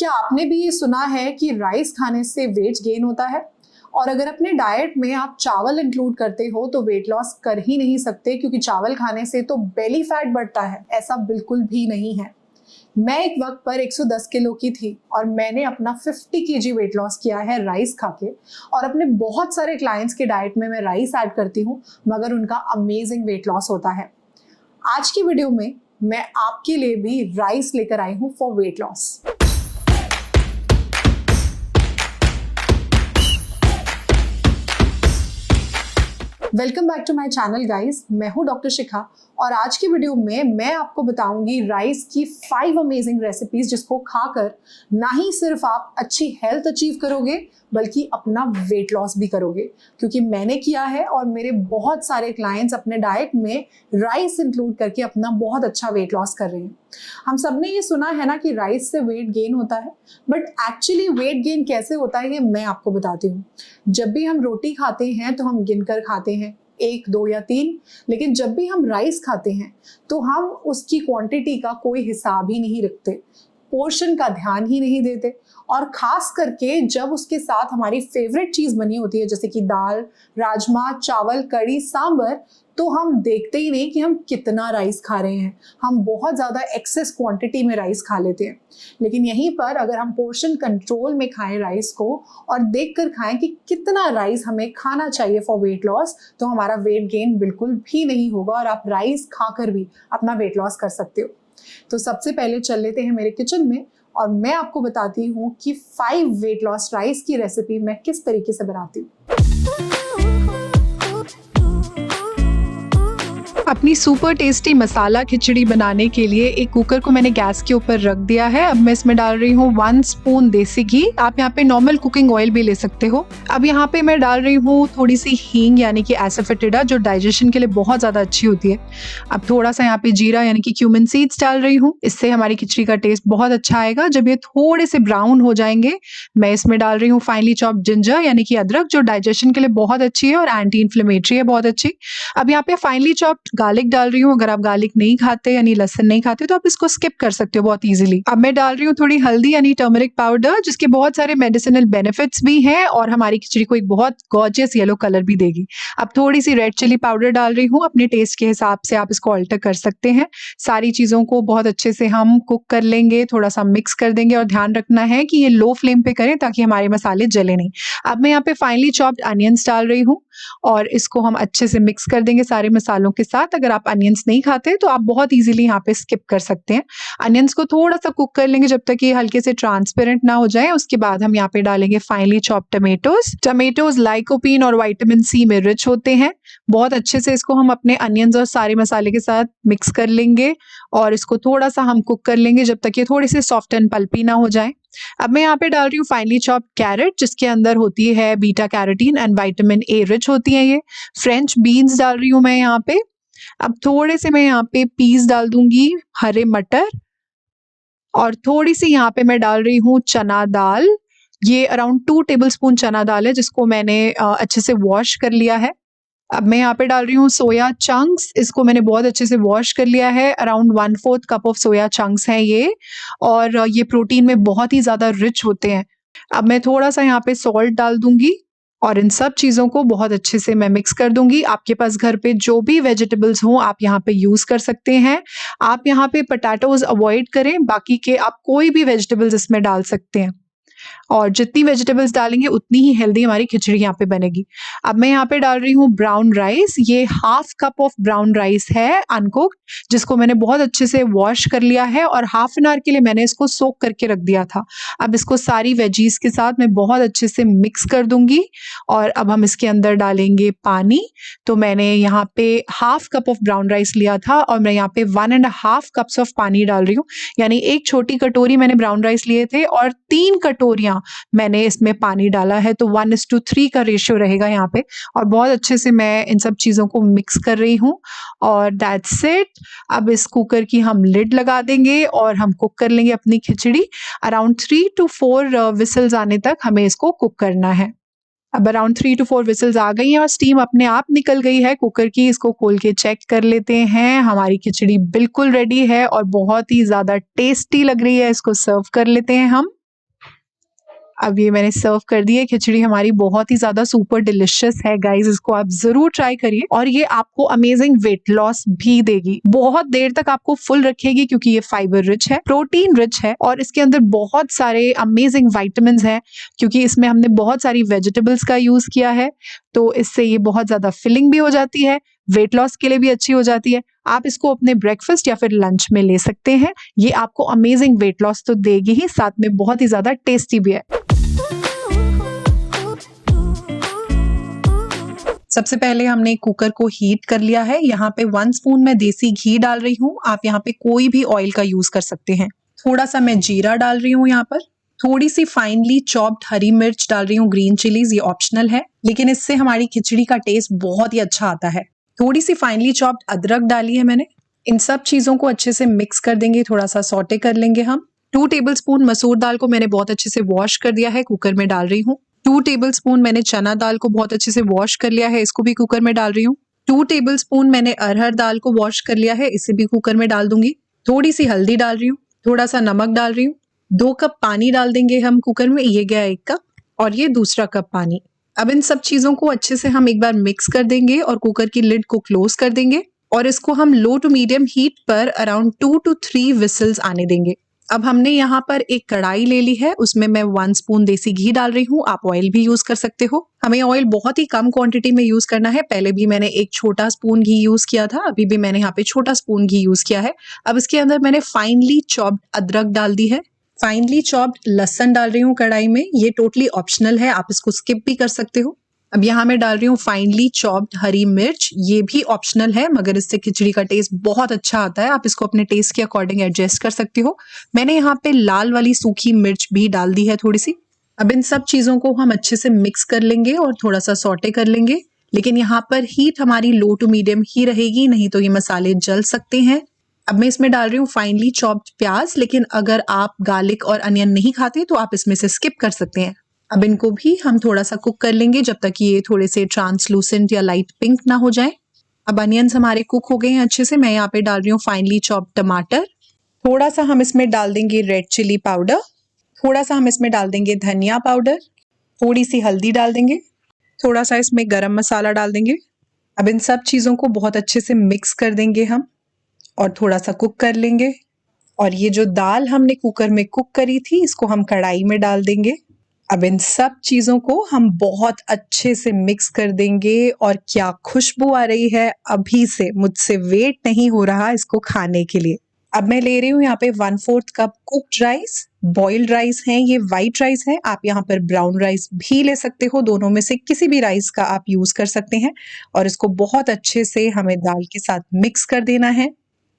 क्या आपने भी ये सुना है कि राइस खाने से वेट गेन होता है? और अगर अपने डाइट में आप चावल इंक्लूड करते हो तो वेट लॉस कर ही नहीं सकते, क्योंकि चावल खाने से तो बेली फैट बढ़ता है। ऐसा बिल्कुल भी नहीं है। मैं एक वक्त पर 110 किलो की थी और मैंने अपना 50 केजी वेट लॉस किया है राइस खा के। और अपने बहुत सारे क्लाइंट्स के डाइट में मैं राइस ऐड करती हूँ, मगर उनका अमेजिंग वेट लॉस होता है। आज की वीडियो में मैं आपके लिए भी राइस लेकर आई हूँ for weight loss. Welcome back to my channel guys, मैं हूँ डॉक्टर शिखा और आज की वीडियो में मैं आपको बताऊंगी राइस की 5 अमेजिंग रेसिपीज, जिसको खाकर ना ही सिर्फ आप अच्छी हेल्थ अचीव करोगे बल्कि अपना वेट लॉस भी करोगे, क्योंकि मैंने किया है और मेरे बहुत सारे क्लाइंट्स अपने डाइट में राइस इंक्लूड करके अपना बहुत अच्छा वेट लॉस कर रहे हैं। हम सब ने ये सुना है ना कि राइस से वेट गेन होता है, बट एक्चुअली वेट गेन कैसे होता है ये मैं आपको बताती हूँ। जब भी हम रोटी खाते हैं तो हम गिनकर खाते हैं 1, 2 या 3, लेकिन जब भी हम राइस खाते हैं तो हम उसकी क्वांटिटी का कोई हिसाब ही नहीं रखते, पोर्शन का ध्यान ही नहीं देते। और खास करके जब उसके साथ हमारी फेवरेट चीज बनी होती है, जैसे कि दाल, राजमा, चावल, कड़ी, सांबर, तो हम देखते ही नहीं कि हम कितना राइस खा रहे हैं। हम बहुत ज़्यादा एक्सेस क्वांटिटी में राइस खा लेते हैं। लेकिन यहीं पर अगर हम पोर्शन कंट्रोल में खाएं राइस को और देखकर खाएं कि कितना राइस हमें खाना चाहिए फॉर वेट लॉस, तो हमारा वेट गेन बिल्कुल भी नहीं होगा और आप राइस खाकर भी अपना वेट लॉस कर सकते हो। तो सबसे पहले चल लेते हैं मेरे किचन में और मैं आपको बताती हूँ कि 5 वेट लॉस राइस की रेसिपी मैं किस तरीके से बनाती हूँ। अपनी सुपर टेस्टी मसाला खिचड़ी बनाने के लिए एक कुकर को मैंने गैस के ऊपर रख दिया है। अब मैं इसमें डाल रही हूँ 1 स्पून देसी घी। आप यहाँ पे नॉर्मल कुकिंग ऑयल भी ले सकते हो। अब यहाँ पे मैं डाल रही हूँ थोड़ी सी हींग यानी कि एसाफेटिडा, जो डाइजेशन के लिए बहुत ज़्यादा अच्छी होती है। अब थोड़ा सा यहाँ पे जीरा यानी कि क्यूमिन सीड्स डाल रही हूँ। इससे हमारी खिचड़ी का टेस्ट बहुत अच्छा आएगा। जब ये थोड़े से ब्राउन हो जाएंगे, मैं इसमें डाल रही हूँ फाइनली चॉप्ड जिंजर यानी कि अदरक, जो डाइजेशन के लिए बहुत अच्छी है और एंटी इन्फ्लेमेटरी है, बहुत अच्छी। अब यहाँ पे फाइनली चॉप्ड गार्लिक डाल रही हूँ। अगर आप गार्लिक नहीं खाते यानी लहसुन नहीं खाते तो आप इसको स्किप कर सकते हो बहुत इजीली। अब मैं डाल रही हूँ थोड़ी हल्दी यानी टर्मरिक पाउडर, जिसके बहुत सारे मेडिसिनल बेनिफिट्स भी हैं और हमारी खिचड़ी को एक बहुत गॉर्जियस येलो कलर भी देगी। अब थोड़ी सी रेड चिली पाउडर डाल रही हूँ। अपने टेस्ट के हिसाब से आप इसको ऑल्टर कर सकते हैं। सारी चीजों को बहुत अच्छे से हम कुक कर लेंगे, थोड़ा सा मिक्स कर देंगे और ध्यान रखना है कि ये लो फ्लेम पे करें ताकि हमारे मसाले जले नहीं। अब मैं यहाँ पे फाइनली चॉप्ड अनियंस डाल रही हूँ और इसको हम अच्छे से मिक्स कर देंगे सारे मसालों के साथ। अगर आप अनियंस नहीं खाते तो आप बहुत इजीली यहाँ पे स्किप कर सकते हैं। अनियंस को थोड़ा सा कुक कर लेंगे जब तक ये हल्के से ट्रांसपेरेंट ना हो जाए। उसके बाद हम यहाँ पे डालेंगे फाइनली चॉप टमेटोज लाइकोपीन और विटामिन सी में रिच होते हैं। बहुत अच्छे से इसको हम अपने अनियंस और सारे मसाले के साथ मिक्स कर लेंगे और इसको थोड़ा सा हम कुक कर लेंगे जब तक ये थोड़ी सी सॉफ्ट एंड पल्पी ना हो जाए। अब मैं यहाँ पे डाल रही हूँ फाइनली चॉप्ड कैरेट, जिसके अंदर होती है beta carotene and vitamin A rich होती है ये। फ्रेंच बीन्स डाल रही हूँ मैं यहाँ पे। अब थोड़े से मैं यहाँ पे पीस डाल दूंगी, हरे मटर, और थोड़ी सी यहाँ पे मैं डाल रही हूँ चना दाल। ये अराउंड 2 टेबलस्पून चना दाल है, जिसको मैंने अच्छे से वॉश कर लिया है। अब मैं यहाँ पे डाल रही हूँ सोया चंक्स। इसको मैंने बहुत अच्छे से वॉश कर लिया है। Around 1/4 cup of soya chunks हैं ये, और ये प्रोटीन में बहुत ही ज़्यादा रिच होते हैं। अब मैं थोड़ा सा यहाँ पे सॉल्ट डाल दूंगी और इन सब चीज़ों को बहुत अच्छे से मैं मिक्स कर दूंगी। आपके पास घर पे जो भी वेजिटेबल्स हों आप यहाँ पे यूज़ कर सकते हैं। आप यहाँ पे पोटैटोज अवॉइड करें, बाकी के आप कोई भी वेजिटेबल्स इसमें डाल सकते हैं और जितनी वेजिटेबल्स डालेंगे उतनी ही हेल्दी हमारी खिचड़ी यहाँ पे बनेगी। अब मैं यहाँ पे डाल रही हूँ ब्राउन राइस। ये 1/2 कप ऑफ ब्राउन राइस है अनकुक्ड, जिसको मैंने बहुत अच्छे से वॉश कर लिया है और हाफ एन आवर के लिए मैंने इसको सोक करके रख दिया था। अब इसको सारी वेजीज के साथ मैं बहुत अच्छे से मिक्स कर दूंगी और अब हम इसके अंदर डालेंगे पानी। तो मैंने यहाँ पे 1/2 कप ऑफ ब्राउन राइस लिया था और मैं यहाँ पे 1.5 कप्स ऑफ पानी डाल रही हूँ, यानी एक छोटी कटोरी मैंने ब्राउन राइस लिए थे और 3 कटोरियां मैंने इसमें पानी डाला है। तो 1:3 का रेशियो रहेगा यहाँ पे। और बहुत अच्छे से मैं इन सब चीज़ों को मिक्स कर रही हूँ और दैट्स इट। अब इस कुकर की हम लिड लगा देंगे और हम कुक कर लेंगे अपनी खिचड़ी। अराउंड 3 to 4 विसल्स आने तक हमें इसको कुक करना है। अब अराउंड 3 to 4 विसल्स आ गई हैं और स्टीम अपने आप निकल गई है कुकर की। इसको खोल के चेक कर लेते हैं। हमारी खिचड़ी बिल्कुल रेडी है और बहुत ही ज़्यादा टेस्टी लग रही है। इसको सर्व कर लेते हैं हम। अब ये मैंने सर्व कर दी है। खिचड़ी हमारी बहुत ही ज्यादा सुपर डिलिशियस है गाइस, इसको आप जरूर ट्राई करिए और ये आपको अमेजिंग वेट लॉस भी देगी। बहुत देर तक आपको फुल रखेगी क्योंकि ये फाइबर रिच है, प्रोटीन रिच है और इसके अंदर बहुत सारे अमेजिंग विटामिन हैं क्योंकि इसमें हमने बहुत सारी वेजिटेबल्स का यूज किया है। तो इससे ये बहुत ज्यादा फिलिंग भी हो जाती है, वेट लॉस के लिए भी अच्छी हो जाती है। आप इसको अपने ब्रेकफास्ट या फिर लंच में ले सकते हैं। ये आपको अमेजिंग वेट लॉस तो देगी ही, साथ में बहुत ही ज्यादा टेस्टी भी है। सबसे पहले हमने कुकर को हीट कर लिया है। यहाँ पे 1 स्पून मैं देसी घी डाल रही हूँ। आप यहाँ पे कोई भी ऑयल का यूज कर सकते हैं। थोड़ा सा मैं जीरा डाल रही हूँ यहाँ पर। थोड़ी सी फाइनली चॉप्ड हरी मिर्च डाल रही हूँ, ग्रीन चिलीज, ये ऑप्शनल है लेकिन इससे हमारी खिचड़ी का टेस्ट बहुत ही अच्छा आता है। थोड़ी सी फाइनली चॉप्ड अदरक डाली है मैंने। इन सब चीजों को अच्छे से मिक्स कर देंगे, थोड़ा सा सौटे कर लेंगे हम। 2 टेबलस्पून मसूर दाल को मैंने बहुत अच्छे से वॉश कर दिया है, कुकर में डाल रही हूँ। 2 टेबलस्पून मैंने चना दाल को बहुत अच्छे से वॉश कर लिया है, इसको भी कुकर में डाल रही हूँ। 2 टेबलस्पून मैंने अरहर दाल को वॉश कर लिया है, इसे भी कुकर में डाल दूंगी। थोड़ी सी हल्दी डाल रही हूँ, थोड़ा सा नमक डाल रही हूँ। 2 कप पानी डाल देंगे हम कुकर में, ये गया 1 कप और ये दूसरा कप पानी। अब इन सब चीजों को अच्छे से हम एक बार मिक्स कर देंगे और कुकर की लिड को क्लोज कर देंगे और इसको हम लो टू मीडियम हीट पर अराउंड 2 to 3 विसल्स आने देंगे। अब हमने यहाँ पर एक कढ़ाई ले ली है, उसमें मैं 1 स्पून देसी घी डाल रही हूँ। आप ऑयल भी यूज कर सकते हो। हमें ऑयल बहुत ही कम क्वांटिटी में यूज करना है। पहले भी मैंने एक छोटा स्पून घी यूज किया था, अभी भी मैंने यहाँ पे छोटा स्पून घी यूज किया है। अब इसके अंदर मैंने फाइनली चॉप्ड अदरक डाल दी है, फाइनली चॉप्ड लहसुन डाल रही हूँ कढ़ाई में। ये टोटली ऑप्शनल है, आप इसको स्किप भी कर सकते हो। अब यहाँ मैं डाल रही हूँ फाइनली चॉप्ड हरी मिर्च, ये भी ऑप्शनल है मगर इससे खिचड़ी का टेस्ट बहुत अच्छा आता है। आप इसको अपने टेस्ट के अकॉर्डिंग एडजस्ट कर सकते हो। मैंने यहाँ पे लाल वाली सूखी मिर्च भी डाल दी है थोड़ी सी। अब इन सब चीजों को हम अच्छे से मिक्स कर लेंगे और थोड़ा सा सौटे कर लेंगे, लेकिन यहाँ पर हीट हमारी लो टू मीडियम ही रहेगी, नहीं तो ये मसाले जल सकते हैं। अब मैं इसमें डाल रही हूँ फाइनली चॉप्ड प्याज, लेकिन अगर आप गार्लिक और अनियन नहीं खाते तो आप इसमें से स्किप कर सकते हैं। अब इनको भी हम थोड़ा सा कुक कर लेंगे जब तक ये थोड़े से ट्रांसलूसेंट या लाइट पिंक ना हो जाए। अब अनियंस हमारे कुक हो गए हैं अच्छे से। मैं यहाँ पे डाल रही हूँ फाइनली चॉप्ड टमाटर। थोड़ा सा हम इसमें डाल देंगे रेड चिली पाउडर, थोड़ा सा हम इसमें डाल देंगे धनिया पाउडर, थोड़ी सी हल्दी डाल देंगे, थोड़ा सा इसमें गरम मसाला डाल देंगे। अब इन सब चीज़ों को बहुत अच्छे से मिक्स कर देंगे हम और थोड़ा सा कुक कर लेंगे। और ये जो दाल हमने कुकर में कुक करी थी, इसको हम कढ़ाई में डाल देंगे। अब इन सब चीजों को हम बहुत अच्छे से मिक्स कर देंगे और क्या खुशबू आ रही है अभी से, मुझसे वेट नहीं हो रहा इसको खाने के लिए। अब मैं ले रही हूँ यहाँ पे 1/4 cup cooked rice, boiled rice है ये, वाइट राइस है। आप यहाँ पर ब्राउन राइस भी ले सकते हो, दोनों में से किसी भी राइस का आप यूज कर सकते हैं। और इसको बहुत अच्छे से हमें दाल के साथ मिक्स कर देना है।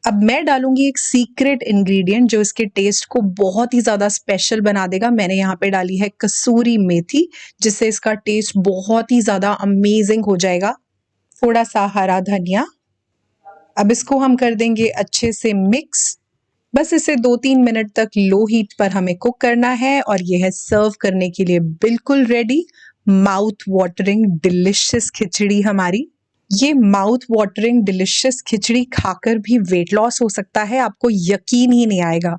अब मैं डालूंगी एक सीक्रेट इंग्रेडिएंट जो इसके टेस्ट को बहुत ही ज्यादा स्पेशल बना देगा। मैंने यहाँ पे डाली है कसूरी मेथी, जिससे इसका टेस्ट बहुत ही ज्यादा अमेजिंग हो जाएगा। थोड़ा सा हरा धनिया। अब इसको हम कर देंगे अच्छे से मिक्स। बस इसे 2-3 मिनट तक लो हीट पर हमें कुक करना है और यह है सर्व करने के लिए बिल्कुल रेडी। माउथ वाटरिंग डिलिशियस खिचड़ी हमारी। ये माउथ वाटरिंग डिलिशियस खिचड़ी खाकर भी वेट लॉस हो सकता है, आपको यकीन ही नहीं आएगा।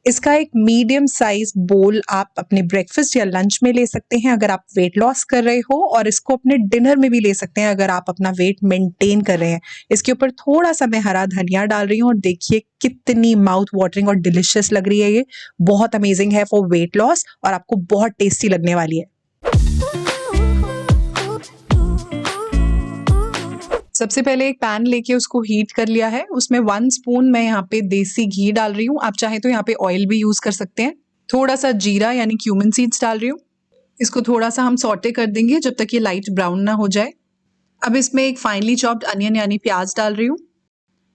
इसका एक मीडियम साइज बोल आप अपने ब्रेकफास्ट या लंच में ले सकते हैं अगर आप वेट लॉस कर रहे हो, और इसको अपने डिनर में भी ले सकते हैं अगर आप अपना वेट मेंटेन कर रहे हैं। इसके ऊपर थोड़ा सा मैं हरा धनिया डाल रही हूँ और देखिए कितनी माउथ वाटरिंग और डिलिशियस लग रही है। ये बहुत अमेजिंग है फॉर वेट लॉस और आपको बहुत टेस्टी लगने वाली है। सबसे पहले एक पैन लेके उसको हीट कर लिया है, उसमें 1 स्पून मैं यहाँ पे देसी घी डाल रही हूँ। आप चाहे तो यहाँ पे ऑयल भी यूज कर सकते हैं। थोड़ा सा जीरा यानी क्यूमिन सीड्स डाल रही हूँ। इसको थोड़ा सा हम सौटे कर देंगे जब तक ये लाइट ब्राउन ना हो जाए। अब इसमें एक फाइनली चॉप्ड अनियन यानी प्याज डाल रही हूँ।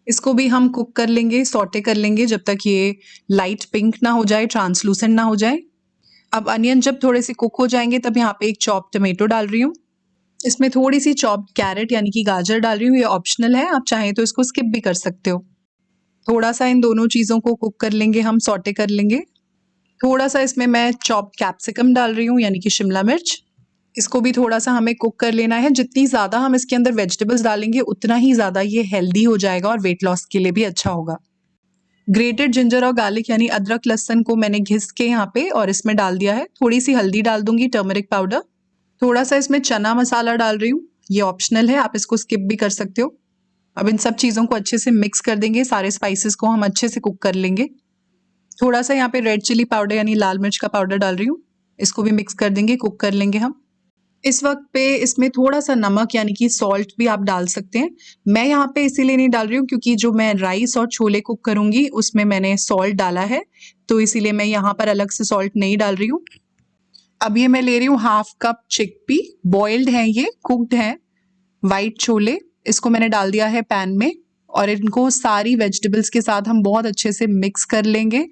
इसको भी हम कुक कर लेंगे, सौटे कर लेंगे जब तक ये लाइट पिंक ना हो जाए, ट्रांसलूसेंट ना हो जाए। अब अनियन जब थोड़े से कुक हो जाएंगे तब यहाँ पे एक चॉप टमेटो डाल रही हूँ। इसमें थोड़ी सी चॉप्ड कैरेट यानी कि गाजर डाल रही हूँ, ये ऑप्शनल है, आप चाहें तो इसको स्किप भी कर सकते हो। थोड़ा सा इन दोनों चीज़ों को कुक कर लेंगे, हम सौटे कर लेंगे। थोड़ा सा इसमें मैं चॉप्ड कैप्सिकम डाल रही हूँ यानी कि शिमला मिर्च। इसको भी थोड़ा सा हमें कुक कर लेना है। जितनी ज़्यादा हम इसके अंदर वेजिटेबल्स डालेंगे उतना ही ज़्यादा ये हेल्दी हो जाएगा और वेट लॉस के लिए भी अच्छा होगा। ग्रेटेड जिंजर और गार्लिक यानी अदरक लहसुन को मैंने घिस के यहाँ पे और इसमें डाल दिया है। थोड़ी सी हल्दी डाल दूंगी, टर्मरिक पाउडर, थोड़ा सा इसमें चना मसाला डाल रही हूँ, ये ऑप्शनल है, आप इसको स्किप भी कर सकते हो। अब इन सब चीज़ों को अच्छे से मिक्स कर देंगे, सारे स्पाइसेस को हम अच्छे से कुक कर लेंगे। थोड़ा सा यहाँ पे रेड चिली पाउडर यानी लाल मिर्च का पाउडर डाल रही हूँ, इसको भी मिक्स कर देंगे, कुक कर लेंगे हम। इस वक्त पे इसमें थोड़ा सा नमक यानी कि सॉल्ट भी आप डाल सकते हैं। मैं यहाँ पे इसीलिए नहीं डाल रही हूँ क्योंकि जो मैं राइस और छोले कुक करूंगी उसमें मैंने सॉल्ट डाला है, तो इसीलिए मैं यहाँ पर अलग से सॉल्ट नहीं डाल रही हूँ। अब ये मैं ले रही हूँ 1/2 कप चिकपी, बॉइल्ड है, ये कुक्ड है, वाइट छोले। इसको मैंने डाल दिया है पैन में और इनको सारी वेजिटेबल्स के साथ हम बहुत अच्छे से मिक्स कर लेंगे।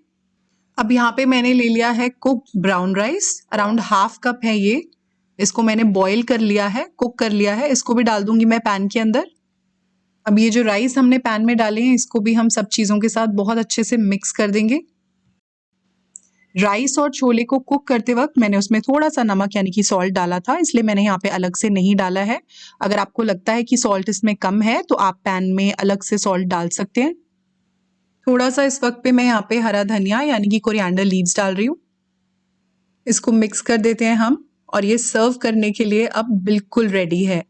अब यहाँ पे मैंने ले लिया है cooked brown rice, around 1/2 cup है ये। इसको मैंने बॉईल कर लिया है, कुक कर लिया है, इसको भी डाल दूंगी मैं पैन के अंदर। अब ये जो राइस हमने पैन में डाले हैं इसको भी हम सब चीज़ों के साथ बहुत अच्छे से मिक्स कर देंगे। राइस और छोले को कुक करते वक्त मैंने उसमें थोड़ा सा नमक यानी कि सॉल्ट डाला था, इसलिए मैंने यहाँ पे अलग से नहीं डाला है। अगर आपको लगता है कि सॉल्ट इसमें कम है तो आप पैन में अलग से सॉल्ट डाल सकते हैं। थोड़ा सा इस वक्त पे मैं यहाँ पे हरा धनिया यानी कि कोरिएंडर लीव्स डाल रही हूँ, इसको मिक्स कर देते हैं हम और ये सर्व करने के लिए अब बिल्कुल रेडी है।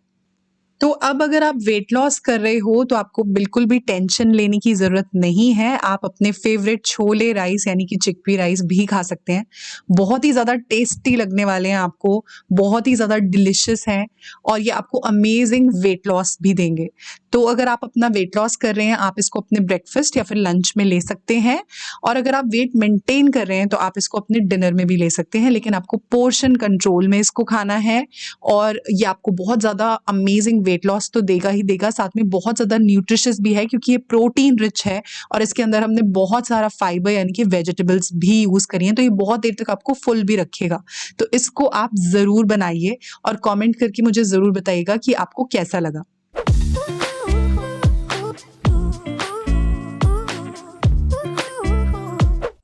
तो अब अगर आप वेट लॉस कर रहे हो तो आपको बिल्कुल भी टेंशन लेने की ज़रूरत नहीं है। आप अपने फेवरेट छोले राइस यानी कि चिकपी राइस भी खा सकते हैं। बहुत ही ज़्यादा टेस्टी लगने वाले हैं आपको, बहुत ही ज़्यादा डिलिशियस हैं और ये आपको अमेजिंग वेट लॉस भी देंगे। तो अगर आप अपना वेट लॉस कर रहे हैं आप इसको अपने ब्रेकफास्ट या फिर लंच में ले सकते हैं, और अगर आप वेट मेंटेन कर रहे हैं तो आप इसको अपने डिनर में भी ले सकते हैं, लेकिन आपको पोर्शन कंट्रोल में इसको खाना है। और ये आपको बहुत ज़्यादा अमेजिंग वेट लॉस तो देगा ही देगा, साथ में बहुत ज़्यादा न्यूट्रिशियस भी है क्योंकि ये प्रोटीन रिच है और इसके अंदर हमने बहुत सारा फाइबर यानी कि वेजिटेबल्स भी यूज़ करी हैं, तो ये बहुत देर तक आपको फुल भी रखेगा। तो इसको आप ज़रूर बनाइए और कमेंट करके मुझे ज़रूर बताइएगा कि आपको कैसा लगा।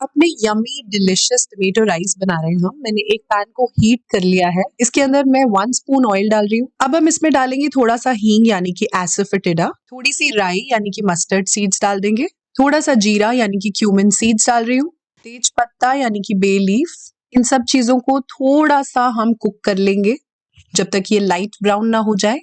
अपने यमी डिलिशियस टमेटो राइस बना रहे हैं हम। मैंने एक पैन को हीट कर लिया है, इसके अंदर मैं 1 स्पून ऑयल डाल रही हूँ। अब हम इसमें डालेंगे थोड़ा सा हींग यानी कि एसोफेटिडा, थोड़ी सी राई यानी कि मस्टर्ड सीड्स डाल देंगे, थोड़ा सा जीरा यानी कि क्यूमिन सीड्स डाल रही हूँ, तेज पत्ता यानी कि बे लीफ। इन सब चीजों को थोड़ा सा हम कुक कर लेंगे जब तक ये लाइट ब्राउन ना हो जाए,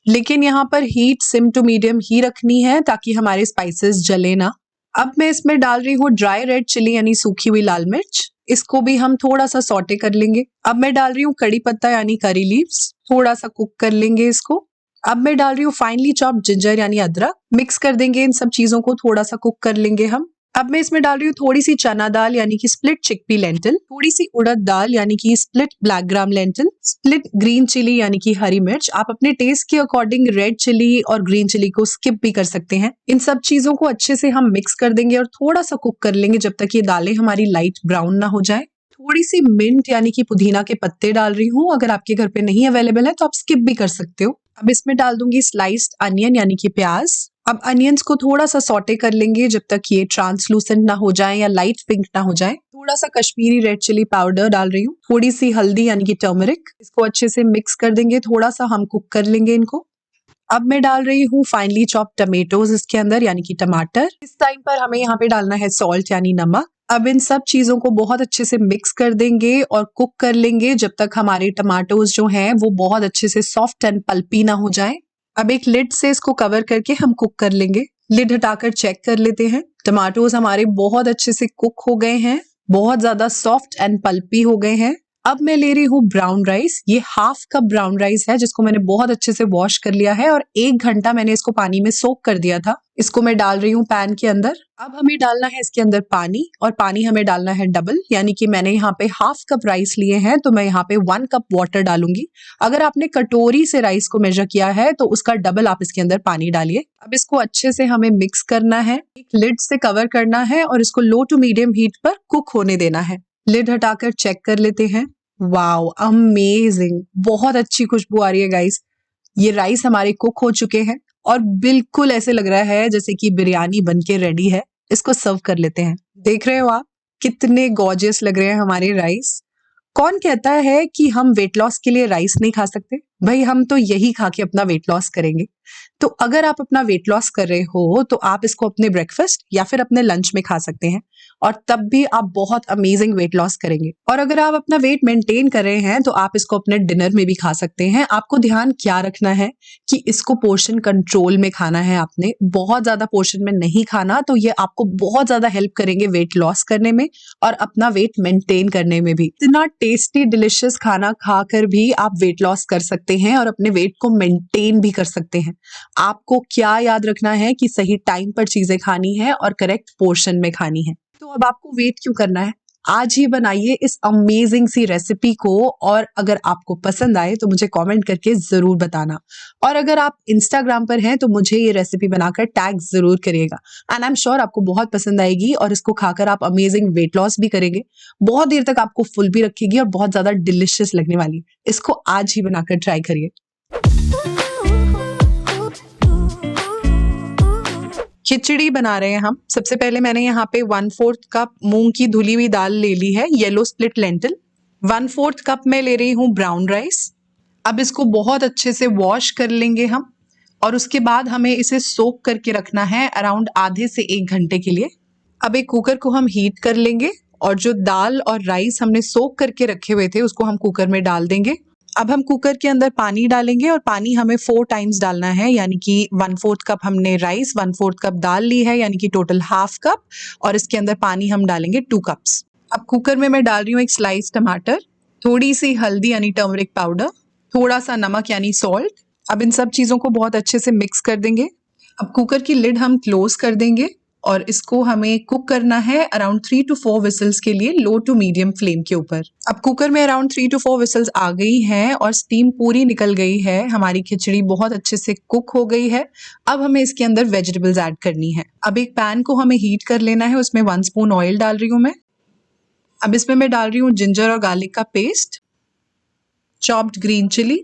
लेकिन यहाँ पर हीट सिम टू मीडियम ही रखनी है ताकि हमारे स्पाइसेस जले ना। अब मैं इसमें डाल रही हूँ ड्राई रेड चिली यानी सूखी हुई लाल मिर्च, इसको भी हम थोड़ा सा सौटे कर लेंगे। अब मैं डाल रही हूँ कड़ी पत्ता यानी करी लीव्स, थोड़ा सा कुक कर लेंगे इसको। अब मैं डाल रही हूँ फाइनली चॉप्ड जिंजर यानी अदरक, मिक्स कर देंगे इन सब चीजों को, थोड़ा सा कुक कर लेंगे हम। अब मैं इसमें डाल रही हूँ थोड़ी सी चना दाल यानी कि स्प्लिट चिकपी लेंटिल, थोड़ी सी उड़द दाल यानी कि split black gram lentil, split green chilli यानी कि हरी मिर्च। आप अपने टेस्ट के अकॉर्डिंग रेड चिली और ग्रीन चिली को स्किप भी कर सकते हैं। इन सब चीजों को अच्छे से हम मिक्स कर देंगे और थोड़ा सा कुक कर लेंगे जब तक ये दालें हमारी लाइट ब्राउन ना हो जाए। थोड़ी सी मिंट यानी कि पुदीना के पत्ते डाल रही हूँ, अगर आपके घर पे नहीं अवेलेबल है तो आप स्किप भी कर सकते हो। अब इसमें डाल दूंगी स्लाइस्ड अनियन यानी कि प्याज। अब अनियंस को थोड़ा सा सौटे कर लेंगे जब तक ये ट्रांसलूसेंट ना हो जाए या लाइट पिंक ना हो जाए। थोड़ा सा कश्मीरी रेड चिली पाउडर डाल रही हूँ, थोड़ी सी हल्दी यानी कि टर्मरिक, इसको अच्छे से मिक्स कर देंगे, थोड़ा सा हम कुक कर लेंगे इनको। अब मैं डाल रही हूँ फाइनली चॉप टमेटोज इसके अंदर यानी कि टमाटर। इस टाइम पर हमें यहाँ पे डालना है सॉल्ट यानी नमक। अब इन सब चीजों को बहुत अच्छे से मिक्स कर देंगे और कुक कर लेंगे जब तक हमारे टमाटोज जो हैं वो बहुत अच्छे से सॉफ्ट एंड पल्पी ना हो जाए। अब एक लिड से इसको कवर करके हम कुक कर लेंगे। लिड हटाकर चेक कर लेते हैं, टमाटोज हमारे बहुत अच्छे से कुक हो गए हैं, बहुत ज्यादा सॉफ्ट एंड पल्पी हो गए हैं। अब मैं ले रही हूँ ब्राउन राइस, ये 1/2 कप ब्राउन राइस है जिसको मैंने बहुत अच्छे से वॉश कर लिया है और 1 घंटा मैंने इसको पानी में सोक कर दिया था। इसको मैं डाल रही हूँ पैन के अंदर। अब हमें डालना है इसके अंदर पानी, और पानी हमें डालना है डबल, यानी कि मैंने यहाँ पे 1/2 कप राइस लिए हैं तो मैं यहाँ पे 1 कप वाटर डालूंगी। अगर आपने कटोरी से राइस को मेजर किया है तो उसका डबल आप इसके अंदर पानी डालिए। अब इसको अच्छे से हमें मिक्स करना है, एक लिड से कवर करना है और इसको लो टू मीडियम हीट पर कुक होने देना है। लिड हटाकर चेक कर लेते हैं। वाओ अमेजिंग, बहुत अच्छी खुशबू आ रही है गाइस। ये राइस हमारे कुक हो चुके हैं और बिल्कुल ऐसे लग रहा है जैसे कि बिरयानी बनके रेडी है। इसको सर्व कर लेते हैं। देख रहे हो आप कितने गॉर्जियस लग रहे हैं हमारे राइस। कौन कहता है कि हम वेट लॉस के लिए राइस नहीं खा सकते? भाई हम तो यही खा के अपना वेट लॉस करेंगे। तो अगर आप अपना वेट लॉस कर रहे हो तो आप इसको अपने ब्रेकफास्ट या फिर अपने लंच में खा सकते हैं और तब भी आप बहुत अमेजिंग वेट लॉस करेंगे। और अगर आप अपना वेट मेंटेन कर रहे हैं तो आप इसको अपने डिनर में भी खा सकते हैं। आपको ध्यान क्या रखना है कि इसको पोर्शन कंट्रोल में खाना है, आपने बहुत ज्यादा पोर्शन में नहीं खाना, तो ये आपको बहुत ज्यादा हेल्प करेंगे वेट लॉस करने में और अपना वेट मेंटेन करने में भी। इतना टेस्टी डिलिशियस खाना खाकर भी आप वेट लॉस कर सकते हैं और अपने वेट को मेंटेन भी कर सकते हैं। आपको क्या याद रखना है कि सही टाइम पर चीजें खानी है और करेक्ट पोर्शन में खानी है। तो अब आपको वेट क्यों करना है, आज ही बनाइए इस अमेजिंग सी रेसिपी को और अगर आपको पसंद आए तो मुझे कमेंट करके जरूर बताना। और अगर आप इंस्टाग्राम पर हैं तो मुझे ये रेसिपी बनाकर टैग जरूर करिएगा एंड आई एम श्योर आपको बहुत पसंद आएगी और इसको खाकर आप अमेजिंग वेट लॉस भी करेंगे। बहुत देर तक आपको फुल भी रखेगी और बहुत ज्यादा डिलिशियस लगने वाली है। इसको आज ही बनाकर ट्राई करिए। खिचड़ी बना रहे हैं हम। सबसे पहले मैंने यहाँ पे 1/4 कप मूंग की धुली हुई दाल ले ली है, येलो स्प्लिट लेंटिल। 1/4 कप में ले रही हूँ ब्राउन राइस। अब इसको बहुत अच्छे से वॉश कर लेंगे हम और उसके बाद हमें इसे सोक करके रखना है अराउंड आधे से 1 घंटे के लिए। अब एक कुकर को हम हीट कर लेंगे और जो दाल और राइस हमने सोक करके रखे हुए थे उसको हम कुकर में डाल देंगे। अब हम कुकर के अंदर पानी डालेंगे और पानी हमें 4 टाइम्स डालना है, यानी कि 1/4 कप हमने राइस, 1/4 कप दाल ली है, यानी कि टोटल हाफ कप, और इसके अंदर पानी हम डालेंगे 2 कप्स। अब कुकर में मैं डाल रही हूँ एक स्लाइस टमाटर, थोड़ी सी हल्दी यानी टर्मरिक पाउडर, थोड़ा सा नमक यानी सॉल्ट। अब इन सब चीजों को बहुत अच्छे से मिक्स कर देंगे। अब कुकर की लिड हम क्लोज कर देंगे और इसको हमें कुक करना है अराउंड 3 to 4 विसल्स के लिए, लो टू मीडियम फ्लेम के ऊपर। अब कुकर में अराउंड 3 to 4 विसल्स आ गई हैं और स्टीम पूरी निकल गई है। हमारी खिचड़ी बहुत अच्छे से कुक हो गई है। अब हमें इसके अंदर वेजिटेबल्स ऐड करनी है। अब एक पैन को हमें हीट कर लेना है, उसमें 1 स्पून ऑयल डाल रही हूँ मैं। अब इसमें मैं डाल रही हूँ जिंजर और गार्लिक का पेस्ट, चॉप्ड ग्रीन चिली,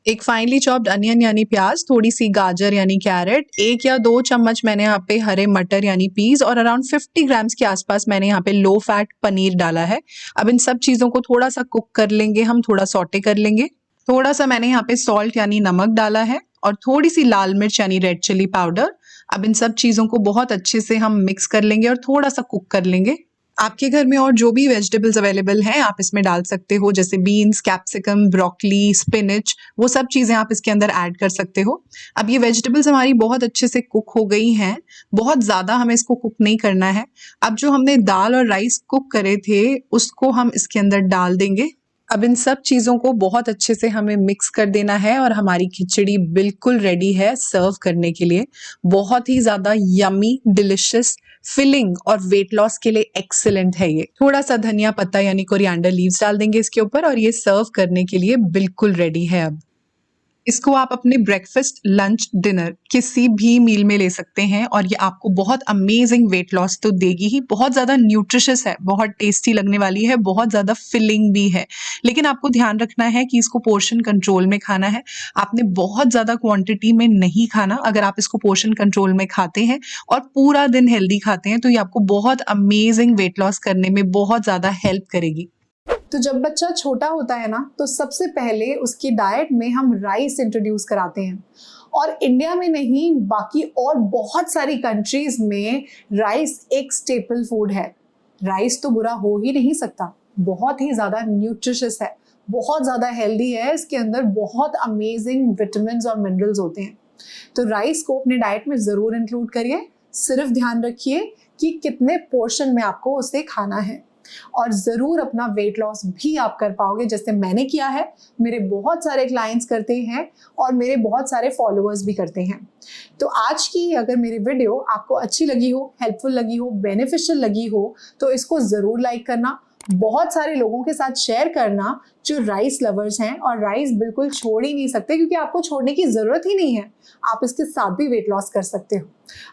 एक फाइनली चॉप्ड अनियन यानी प्याज, थोड़ी सी गाजर यानी कैरेट, 1 या 2 चम्मच मैंने यहाँ पे हरे मटर यानी पीस और अराउंड 50 ग्राम्स के आसपास मैंने यहाँ पे लो फैट पनीर डाला है। अब इन सब चीजों को थोड़ा सा कुक कर लेंगे, हम थोड़ा सॉटे कर लेंगे। थोड़ा सा मैंने यहाँ पे सॉल्ट यानी नमक डाला है और थोड़ी सी लाल मिर्च यानी रेड चिली पाउडर। अब इन सब चीजों को बहुत अच्छे से हम मिक्स कर लेंगे और थोड़ा सा कुक कर लेंगे। आपके घर में और जो भी वेजिटेबल्स अवेलेबल हैं आप इसमें डाल सकते हो, जैसे बीन्स, कैप्सिकम, ब्रोकली, स्पिनच, वो सब चीजें आप इसके अंदर ऐड कर सकते हो। अब ये वेजिटेबल्स हमारी बहुत अच्छे से कुक हो गई हैं, बहुत ज्यादा हमें इसको कुक नहीं करना है। अब जो हमने दाल और राइस कुक करे थे उसको हम इसके अंदर डाल देंगे। अब इन सब चीजों को बहुत अच्छे से हमें मिक्स कर देना है और हमारी खिचड़ी बिल्कुल रेडी है सर्व करने के लिए। बहुत ही ज्यादा यमी, डिलिशियस, फिलिंग और वेट लॉस के लिए एक्सीलेंट है ये। थोड़ा सा धनिया पत्ता यानी कोरिएंडर लीव्स डाल देंगे इसके ऊपर और ये सर्व करने के लिए बिल्कुल रेडी है। अब इसको आप अपने ब्रेकफास्ट, लंच, डिनर किसी भी मील में ले सकते हैं और ये आपको बहुत अमेजिंग वेट लॉस तो देगी ही, बहुत ज़्यादा न्यूट्रिशियस है, बहुत टेस्टी लगने वाली है, बहुत ज़्यादा फिलिंग भी है। लेकिन आपको ध्यान रखना है कि इसको पोर्शन कंट्रोल में खाना है। आपने बहुत ज़्यादा क्वांटिटी में नहीं खाना। अगर आप इसको पोर्शन कंट्रोल में खाते हैं और पूरा दिन हेल्दी खाते हैं तो ये आपको बहुत अमेजिंग वेट लॉस करने में बहुत ज़्यादा हेल्प करेगी। तो जब बच्चा छोटा होता है ना तो सबसे पहले उसकी डाइट में हम राइस इंट्रोड्यूस कराते हैं और इंडिया में नहीं बाकी और बहुत सारी कंट्रीज में राइस एक स्टेपल फूड है। राइस तो बुरा हो ही नहीं सकता, बहुत ही ज़्यादा न्यूट्रिशियस है, बहुत ज़्यादा हेल्दी है, इसके अंदर बहुत अमेजिंग विटामिन्स और मिनरल्स होते हैं। तो राइस को अपने डाइट में ज़रूर इंक्लूड करिए। सिर्फ ध्यान रखिए कि कितने पोर्शन में आपको उसे खाना है और ज़रूर अपना वेट लॉस भी आप कर पाओगे जैसे मैंने किया है, मेरे बहुत सारे क्लाइंट्स करते हैं और मेरे बहुत सारे फॉलोअर्स भी करते हैं। तो आज की अगर मेरी वीडियो आपको अच्छी लगी हो, हेल्पफुल लगी हो, बेनिफिशियल लगी हो तो इसको ज़रूर लाइक करना, बहुत सारे लोगों के साथ शेयर करना जो राइस लवर्स हैं और राइस बिल्कुल छोड़ ही नहीं सकते, क्योंकि आपको छोड़ने की ज़रूरत ही नहीं है, आप इसके साथ भी वेट लॉस कर सकते हो।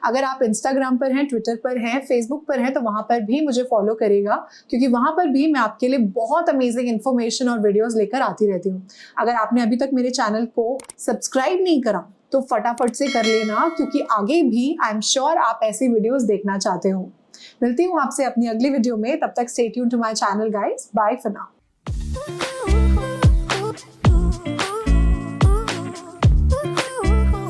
अगर आप इंस्टाग्राम पर हैं, ट्विटर पर हैं, फेसबुक पर हैं तो वहाँ पर भी मुझे फॉलो करिएगा, क्योंकि वहाँ पर भी मैं आपके लिए बहुत अमेजिंग इन्फॉर्मेशन और वीडियोज़ लेकर आती रहती हूँ। अगर आपने अभी तक मेरे चैनल को सब्सक्राइब नहीं करा तो फटाफट से कर लेना, क्योंकि आगे भी आई एम श्योर आप ऐसी वीडियोज़ देखना चाहते हो। मिलती हूँ आपसे अपनी अगली वीडियो में, तब तक stay tuned to my channel guys. Bye for now.